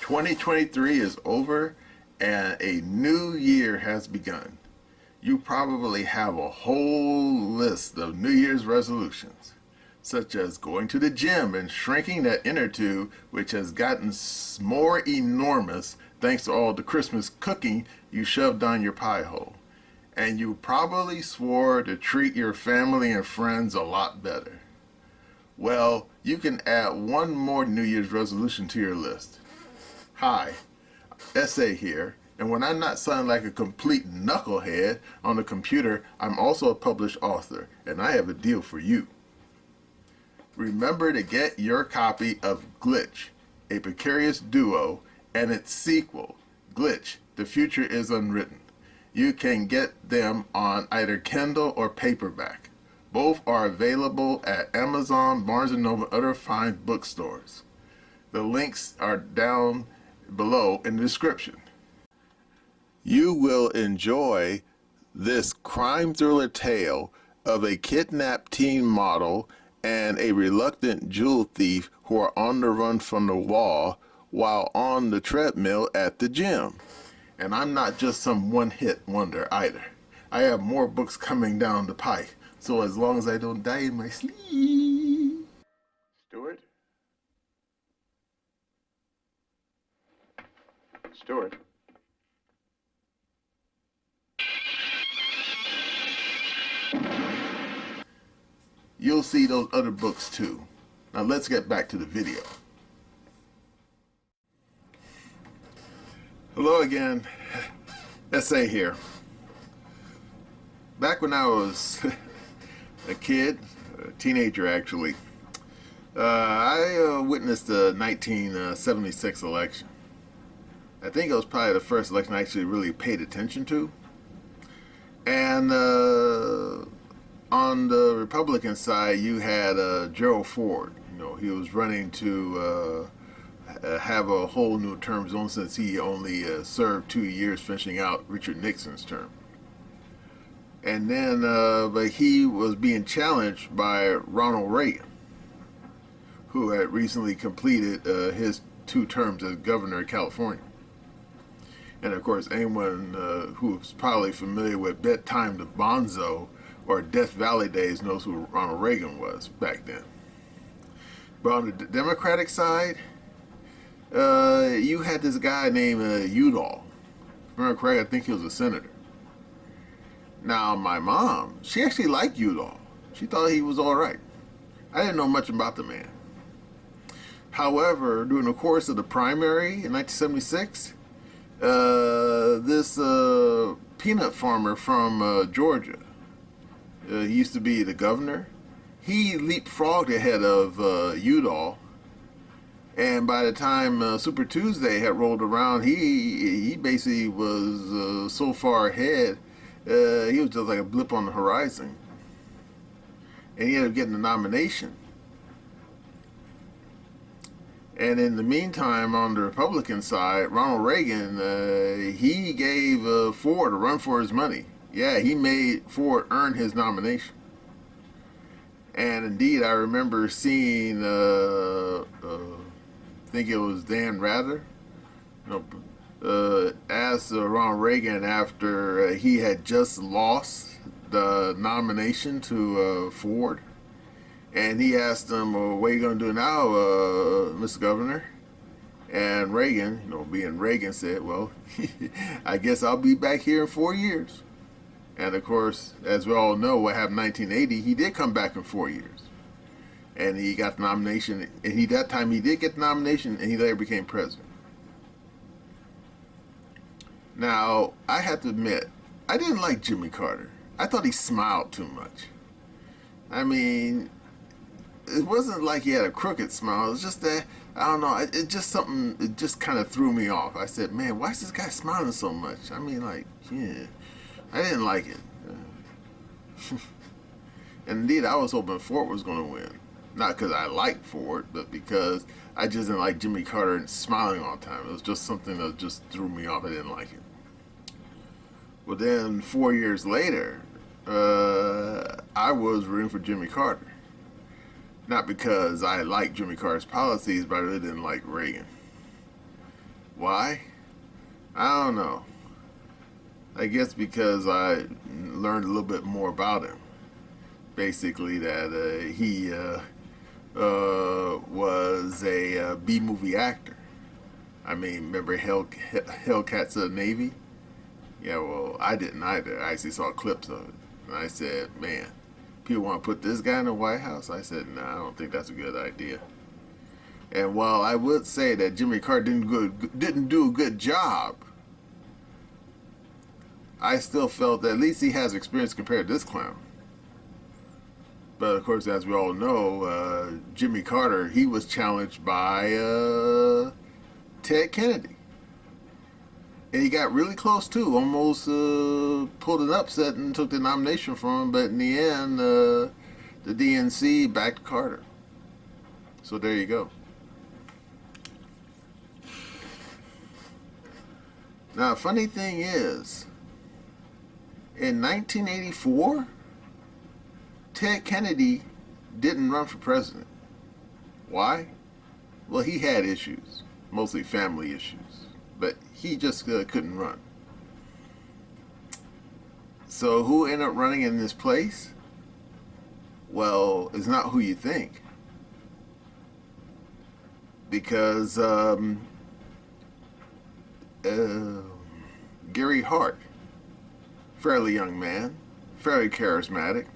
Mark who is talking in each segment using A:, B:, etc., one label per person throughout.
A: 2023 is over and a new year has begun. You probably have a whole list of New Year's resolutions, such as going to the gym and shrinking that inner tube, which has gotten more enormous thanks to all the Christmas cooking you shoved down your pie hole. And you probably swore to treat your family and friends a lot better. Well, you can add one more New Year's resolution to your list. Hi, SA here, and when I'm not sounding like a complete knucklehead on the computer, I'm also a published author, and I have a deal for you. Remember to get your copy of Glitch, a precarious duo, and its sequel, Glitch, The Future is Unwritten. You can get them on either Kindle or paperback. Both are available at Amazon, Barnes & Noble, and other fine bookstores. The links are down below in the description. You will enjoy this crime thriller tale of a kidnapped teen model and a reluctant jewel thief who are on the run from the law while on the treadmill at the gym. And I'm not just some one-hit wonder either. I have more books coming down the pike, so as long as I don't die in my sleep. Stuart? Stuart? You'll see those other books too. Now let's get back to the video. Hello again, SA here. Back when I was a kid, a teenager actually, I witnessed the 1976 election. I think it was probably the first election I actually really paid attention to. And on the Republican side, you had Gerald Ford. You know, he was running to have a whole new term zone since he only served 2 years, finishing out Richard Nixon's term. And then, but he was being challenged by Ronald Reagan, who had recently completed his 2 terms as governor of California. And of course, anyone who's probably familiar with Bedtime to Bonzo or Death Valley days knows who Ronald Reagan was back then. But on the Democratic side, you had this guy named Udall. If I remember correctly, I think he was a senator. Now, my mom, she actually liked Udall. She thought he was all right. I didn't know much about the man. However, during the course of the primary in 1976, this peanut farmer from Georgia, he used to be the governor, he leapfrogged ahead of Udall. And by the time Super Tuesday had rolled around, he basically was so far ahead, he was just like a blip on the horizon. And he ended up getting the nomination. And in the meantime, on the Republican side, Ronald Reagan, he gave Ford a run for his money. Yeah, he made Ford earn his nomination. And indeed, I remember seeing, I think it was Dan Rather, asked Ronald Reagan after he had just lost the nomination to Ford. And he asked him, well, what are you going to do now, Mr. Governor? And Reagan, being Reagan, said, well, I guess I'll be back here in 4 years. And of course, as we all know, what happened in 1980, he did come back in 4 years. And he got the nomination, and that time he did get the nomination, and he later became president. Now, I have to admit, I didn't like Jimmy Carter. I thought he smiled too much. I mean, it wasn't like he had a crooked smile. It was just that, I don't know, it just kind of threw me off. I said, man, why is this guy smiling so much? I mean, like, yeah, I didn't like it. And indeed, I was hoping Ford was going to win. Not because I liked Ford, but because I just didn't like Jimmy Carter smiling all the time. It was just something that just threw me off. I didn't like it. Well, then 4 years later, I was rooting for Jimmy Carter. Not because I liked Jimmy Carter's policies, but I really didn't like Reagan. Why? I don't know. I guess because I learned a little bit more about him. Basically, that he was a B-movie actor. I mean, remember Hellcats of the Navy? Yeah, well, I didn't either. I actually saw clips of it. And I said, man, people want to put this guy in the White House? I said, no, I don't think that's a good idea. And while I would say that Jimmy Carter didn't do a good job, I still felt that at least he has experience compared to this clown. But of course, as we all know, Jimmy Carter, he was challenged by Ted Kennedy. And he got really close too, almost pulled an upset and took the nomination from him. But in the end, the DNC backed Carter. So there you go. Now, the funny thing is, in 1984, Ted Kennedy didn't run for president. Why? Well, he had issues, mostly family issues, but he just couldn't run. So who ended up running in this place? Well, it's not who you think. Because Gary Hart, fairly young man, fairly charismatic.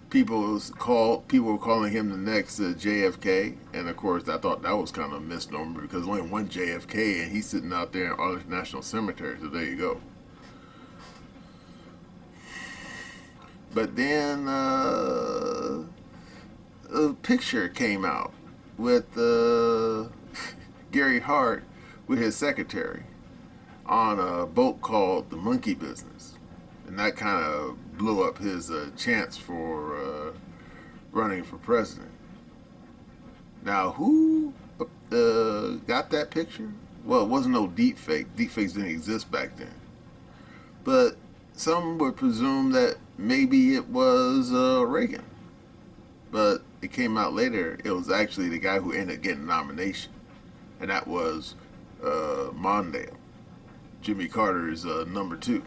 A: People were calling him the next JFK, and of course I thought that was kind of a misnomer because only one JFK, and he's sitting out there in Arlington National Cemetery. So there you go. But then a picture came out with Gary Hart with his secretary on a boat called the Monkey Business. And that kind of blew up his chance for running for president. Now, who got that picture? Well, it wasn't no deep fake. Deep fakes didn't exist back then. But some would presume that maybe it was Reagan. But it came out later, it was actually the guy who ended up getting the nomination. And that was Mondale, Jimmy Carter's number 2.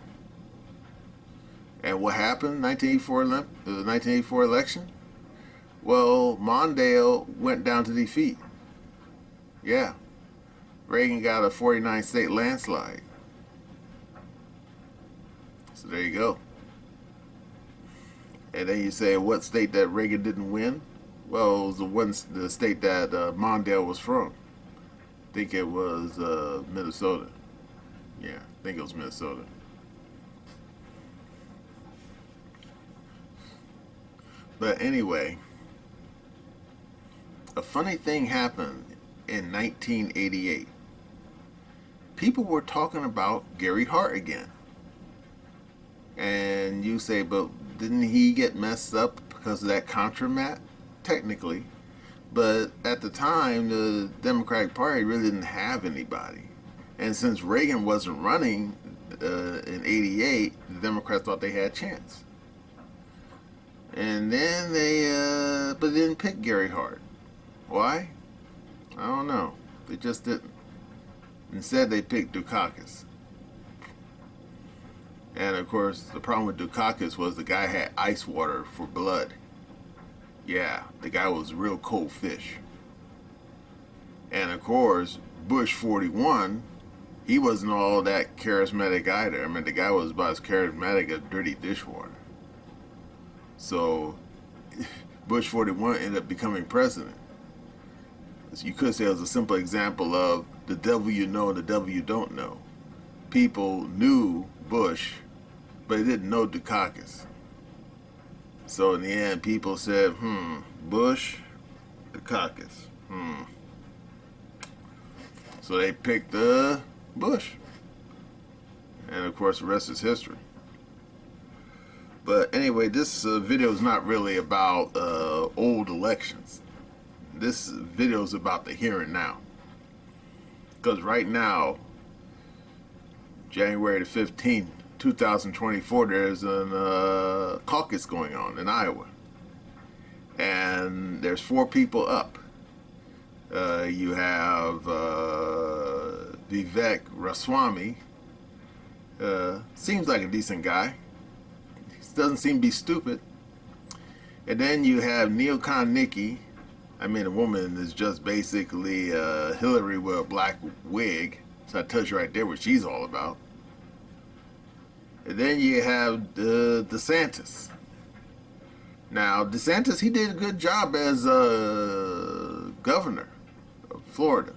A: And what happened in the 1984 election? Well, Mondale went down to defeat. Yeah. Reagan got a 49 state landslide. So there you go. And then you say, what state that Reagan didn't win? Well, it was the state that Mondale was from. I think it was Minnesota. Yeah, I think it was Minnesota. But anyway, a funny thing happened in 1988. People were talking about Gary Hart again. And you say, but didn't he get messed up because of that Contramat? Technically. But at the time, the Democratic Party really didn't have anybody. And since Reagan wasn't running in 88, the Democrats thought they had a chance. And then but they didn't pick Gary Hart. Why? I don't know. They just didn't. Instead, they picked Dukakis. And of course, the problem with Dukakis was the guy had ice water for blood. Yeah, the guy was real cold fish. And of course, Bush 41, he wasn't all that charismatic either. I mean, the guy was about as charismatic as dirty dishwater. So Bush 41 ended up becoming president. So you could say it was a simple example of the devil you know and the devil you don't know. People knew Bush, but they didn't know Dukakis. So in the end, people said, Bush, Dukakis, So they picked Bush. And of course, the rest is history. But anyway, this video is not really about old elections. This video is about the here and now. Because right now, January the 15th, 2024, there's a caucus going on in Iowa. And there's 4 people up. You have Vivek Ramaswamy. Seems like a decent guy. He doesn't seem to be stupid. And then you have Neocon Nikki. I mean, a woman is just basically Hillary with a black wig. So that tells you right there what she's all about. And then you have DeSantis. Now, DeSantis, he did a good job as governor of Florida.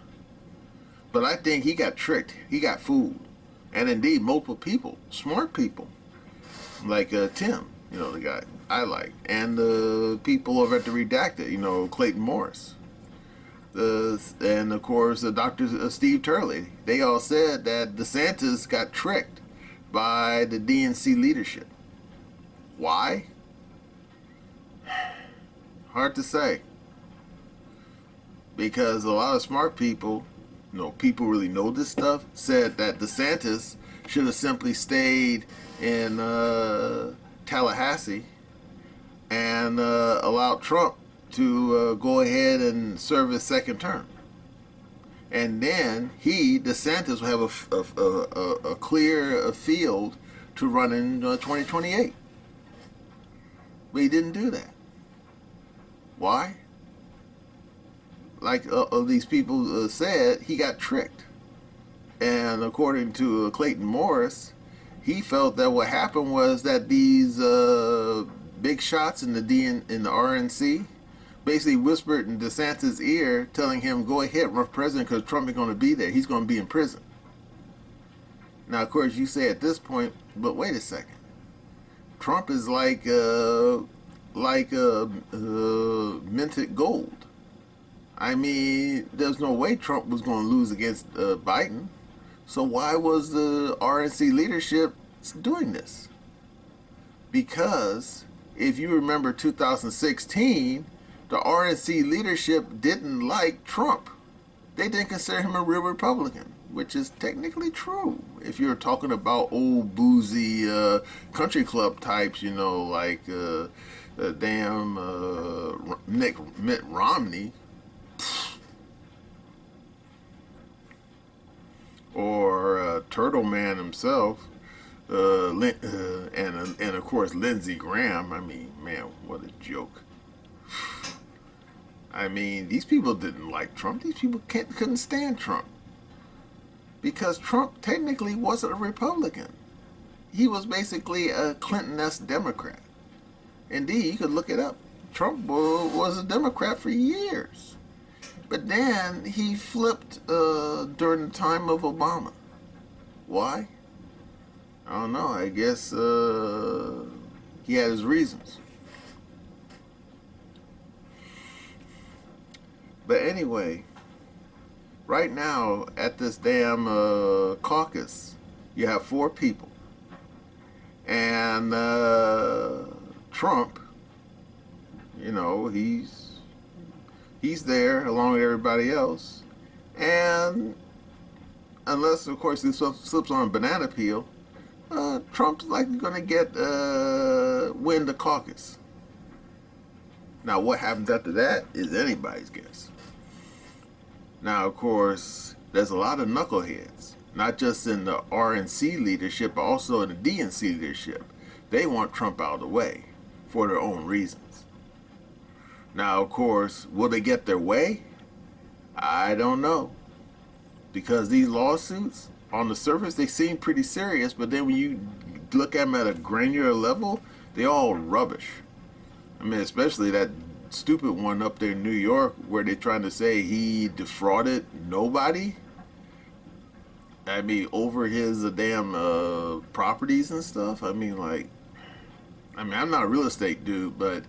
A: But I think he got tricked. He got fooled. And indeed, multiple people, smart people, like Tim, the guy I like, and the people over at the Redacted, Clayton Morris. And of course, Dr. Steve Turley. They all said that DeSantis got tricked by the DNC leadership. Why? Hard to say. Because a lot of smart people, people really know this stuff, said that DeSantis should have simply stayed in Tallahassee and allowed Trump to go ahead and serve his second term. And then DeSantis, will have a clear field to run in 2028. But he didn't do that. Why? Like these people said, he got tricked. And according to Clayton Morris, he felt that what happened was that these big shots in the RNC basically whispered in DeSantis' ear, telling him, go ahead, run for president, because Trump is going to be there. He's going to be in prison. Now, of course, you say at this point, but wait a second. Trump is like minted gold. I mean, there's no way Trump was going to lose against Biden. So why was the RNC leadership doing this? Because if you remember 2016, the RNC leadership didn't like Trump. They didn't consider him a real Republican, which is technically true. If you're talking about old boozy country club types, like Mitt Romney, or Turtle Man himself, and of course Lindsey Graham. I mean, man, what a joke. I mean, these people didn't like Trump. These people couldn't stand Trump. Because Trump technically wasn't a Republican. He was basically a Clinton-esque Democrat. Indeed, you could look it up. Trump was a Democrat for years. But then he flipped during the time of Obama. Why? I don't know. I guess he had his reasons. But anyway, right now at this damn caucus, you have 4 people. And Trump, he's there along with everybody else. And unless, of course, he slips on a banana peel, Trump's likely going to win the caucus. Now, what happens after that is anybody's guess. Now, of course, there's a lot of knuckleheads, not just in the RNC leadership, but also in the DNC leadership. They want Trump out of the way for their own reasons. Now, of course, will they get their way? I don't know. Because these lawsuits, on the surface, they seem pretty serious, but then when you look at them at a granular level, they're all rubbish. I mean, especially that stupid one up there in New York where they're trying to say he defrauded nobody. I mean, over his damn properties and stuff. I mean, I'm not a real estate dude, but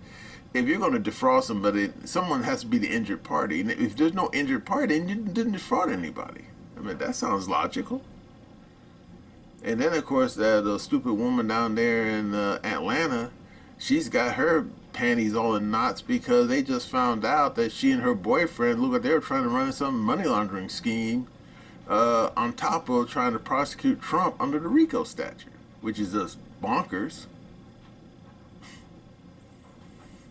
A: if you're going to defraud somebody, someone has to be the injured party. And if there's no injured party, then you didn't defraud anybody. I mean, that sounds logical. And then, of course, the stupid woman down there in Atlanta, she's got her panties all in knots because they just found out that she and her boyfriend, look like they were trying to run some money laundering scheme on top of trying to prosecute Trump under the RICO statute, which is just bonkers.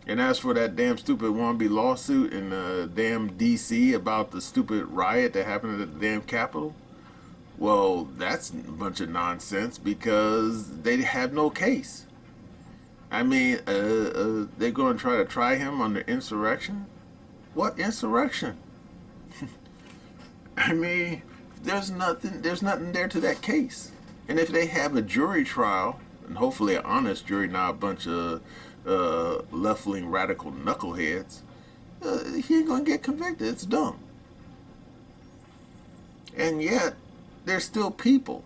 A: And as for that damn stupid wannabe lawsuit in damn D.C. about the stupid riot that happened at the damn Capitol, Well, that's a bunch of nonsense because they have no case. I mean, they're going to try him under insurrection? What insurrection? I mean, there's nothing there to that case. And if they have a jury trial, and hopefully an honest jury, not a bunch of left-wing radical knuckleheads, he ain't gonna get convicted. It's dumb. And yet, there's still people,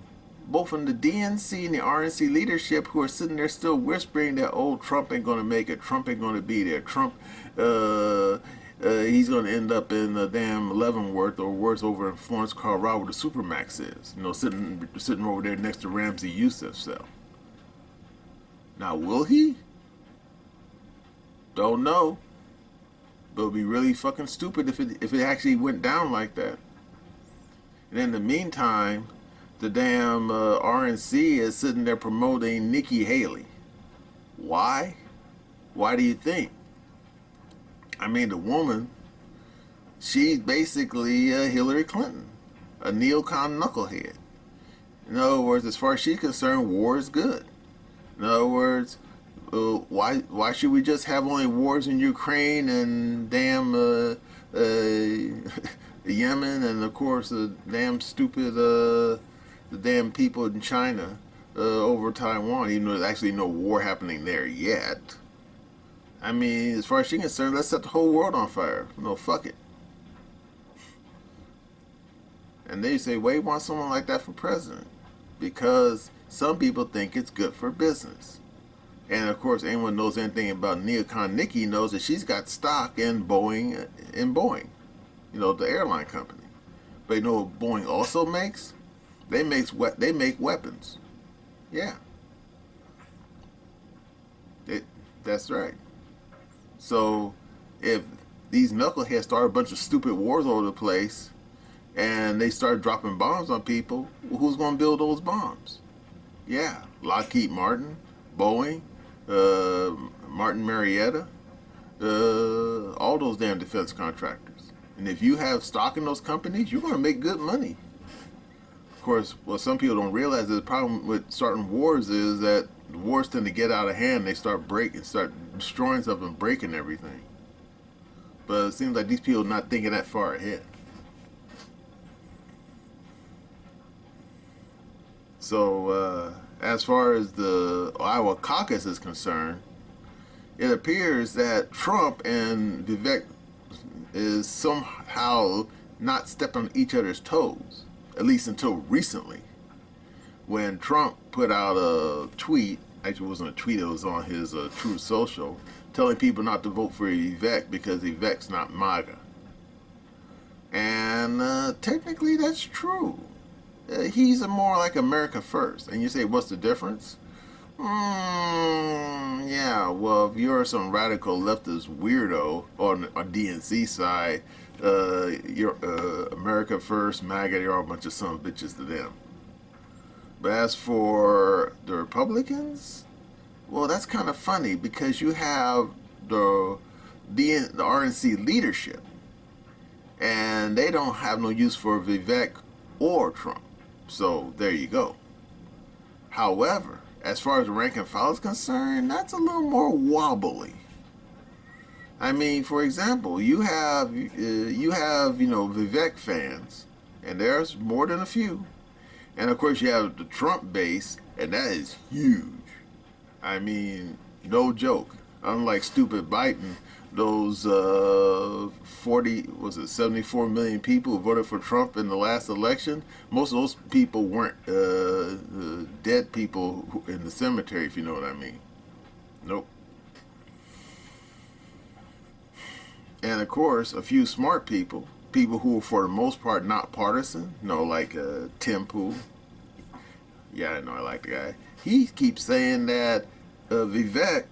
A: both in the DNC and the RNC leadership, who are sitting there still whispering that, oh, Trump ain't gonna make it, Trump ain't gonna be there, Trump, he's gonna end up in the damn Leavenworth or worse over in Florence, Colorado, where the Supermax is. You know, sitting over there next to Ramsey Youssef's cell. Now, will he? Don't know. But it'd be really fucking stupid if it actually went down like that. And in the meantime, the damn RNC is sitting there promoting Nikki Haley. Why? Why do you think? I mean, the woman, she's basically Hillary Clinton, a neocon knucklehead. In other words, as far as she's concerned, war is good. In other words, why should we just have only wars in Ukraine and damn Yemen and of course the damn stupid the damn people in China over Taiwan, even though there's actually no war happening there yet. I mean, as far as she's concerned, let's set the whole world on fire. No, fuck it. And they say, why you want someone like that for president? Because some people think it's good for business. And of course, anyone knows anything about neocon Nikki knows that she's got stock in Boeing, you know, the airline company. But you know what Boeing also makes? They make weapons. Yeah, that's right. So if these knuckleheads start a bunch of stupid wars all over the place, and they start dropping bombs on people, well, who's going to build those bombs? Yeah, Lockheed Martin, Boeing, Martin Marietta, all those damn defense contractors. And if you have stock in those companies, you're going to make good money. Of course, what some people don't realize is the problem with starting wars is that the wars tend to get out of hand. They start destroying stuff and breaking everything. But it seems like these people are not thinking that far ahead. So, as far as the Iowa caucus is concerned, it appears that Trump and Vivek is somehow not stepping on each other's toes, at least until recently, when Trump put out a tweet. Actually, it wasn't a tweet; it was on his Truth Social, telling people not to vote for Vivek because Vivek's not MAGA. And technically, that's true. He's more like America First. And you say, what's the difference? Yeah, well, if you're some radical leftist weirdo on DNC side, you're America First, MAGA, you're all a bunch of son of bitches to them. But as for the Republicans, well, that's kind of funny because you have the RNC leadership, and they don't have no use for Vivek or Trump. So there you go. However, as far as the rank and file is concerned, that's a little more wobbly. I mean, for example, you have Vivek fans, and there's more than a few, and of course you have the Trump base, and that is huge. I mean, no joke. Unlike stupid Biden, those 74 million people who voted for Trump in the last election, most of those people weren't dead people in the cemetery, if you know what I mean. Nope. And of course, a few smart people who are for the most part not partisan, like Tim Pool. Yeah, I know, I like the guy. He keeps saying that Vivek,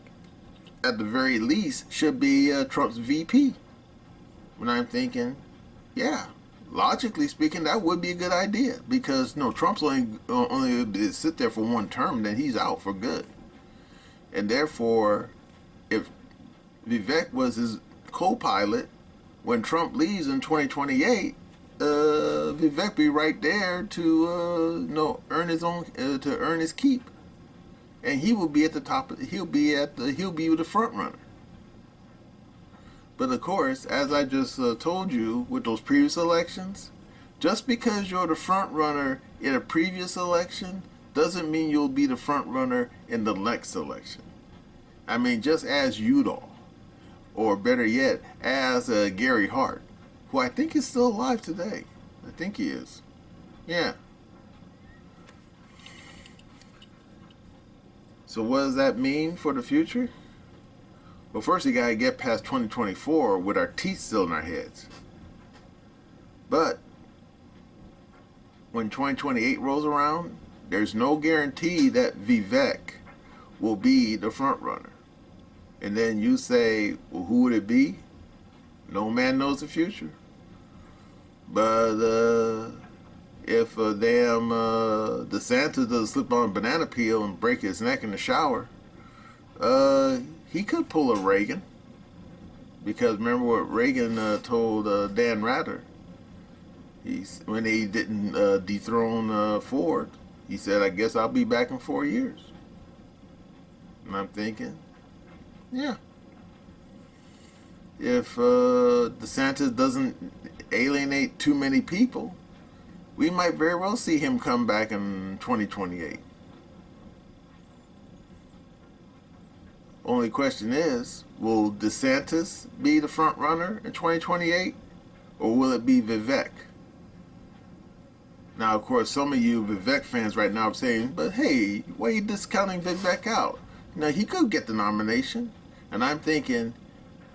A: at the very least, should be Trump's VP. When I'm thinking, yeah, logically speaking, that would be a good idea because Trump's only sit there for one term, then he's out for good. And therefore, if Vivek was his co-pilot when Trump leaves in 2028, Vivek be right there to earn his own to earn his keep, and he will be at the top. He'll be the front runner. But of course, as I just told you with those previous elections, just because you're the front runner in a previous election doesn't mean you'll be the front runner in the next election. I mean, just as Udall, or better yet, as Gary Hart, who I think is still alive today. I think he is. Yeah. So what does that mean for the future? Well, first you gotta get past 2024 with our teeth still in our heads. But when 2028 rolls around, there's no guarantee that Vivek will be the front runner. And then you say, well, who would it be? No man knows the future. But if damn DeSantis doesn't slip on a banana peel and break his neck in the shower, he could pull a Reagan. Because remember what Reagan told Dan Rather. When he didn't dethrone Ford, he said, I guess I'll be back in 4 years. And I'm thinking, yeah. If DeSantis doesn't alienate too many people, we might very well see him come back in 2028. Only question is, will DeSantis be the front runner in 2028, or will it be Vivek? Now, of course, some of you Vivek fans right now are saying, but hey, why are you discounting Vivek out? Now, he could get the nomination. And I'm thinking,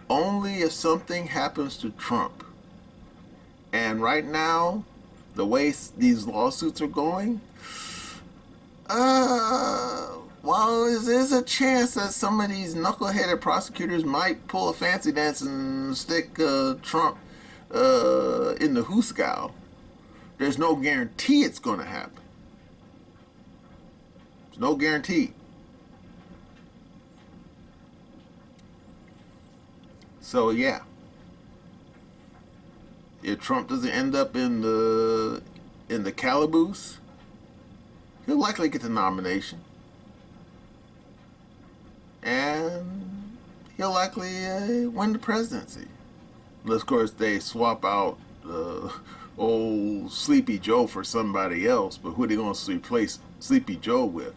A: only if something happens to Trump. And right now, the way these lawsuits are going, well, there's a chance that some of these knuckleheaded prosecutors might pull a fancy dance and stick Trump in the hoosgow. There's no guarantee it's going to happen. There's no guarantee. So yeah, if Trump doesn't end up in the calaboose, he'll likely get the nomination, and he'll likely win the presidency. Unless, of course, they swap out old Sleepy Joe for somebody else. But who are they going to replace Sleepy Joe with?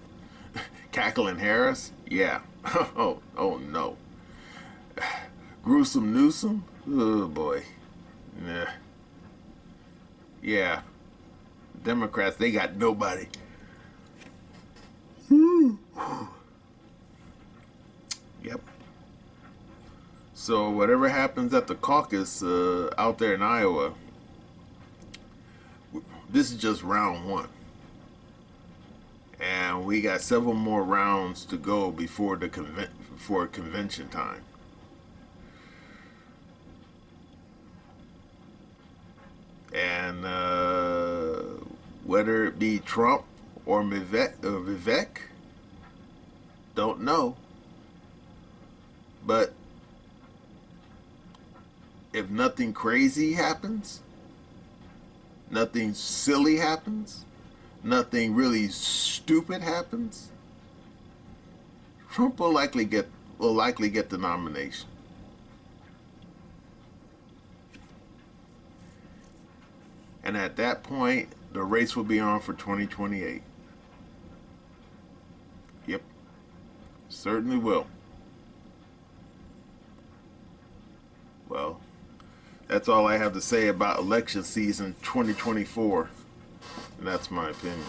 A: Cackling Harris? Yeah. Oh no. Gruesome Newsom? Oh boy. Nah. Yeah. Democrats, they got nobody. Yep. So whatever happens at the caucus out there in Iowa, this is just round one. And we got several more rounds to go before convention time. And whether it be Trump or Vivek, don't know. But if nothing crazy happens, nothing silly happens, nothing really stupid happens, Trump will likely get the nomination. And at that point, the race will be on for 2028. Yep. Certainly will. Well, that's all I have to say about election season 2024. And that's my opinion.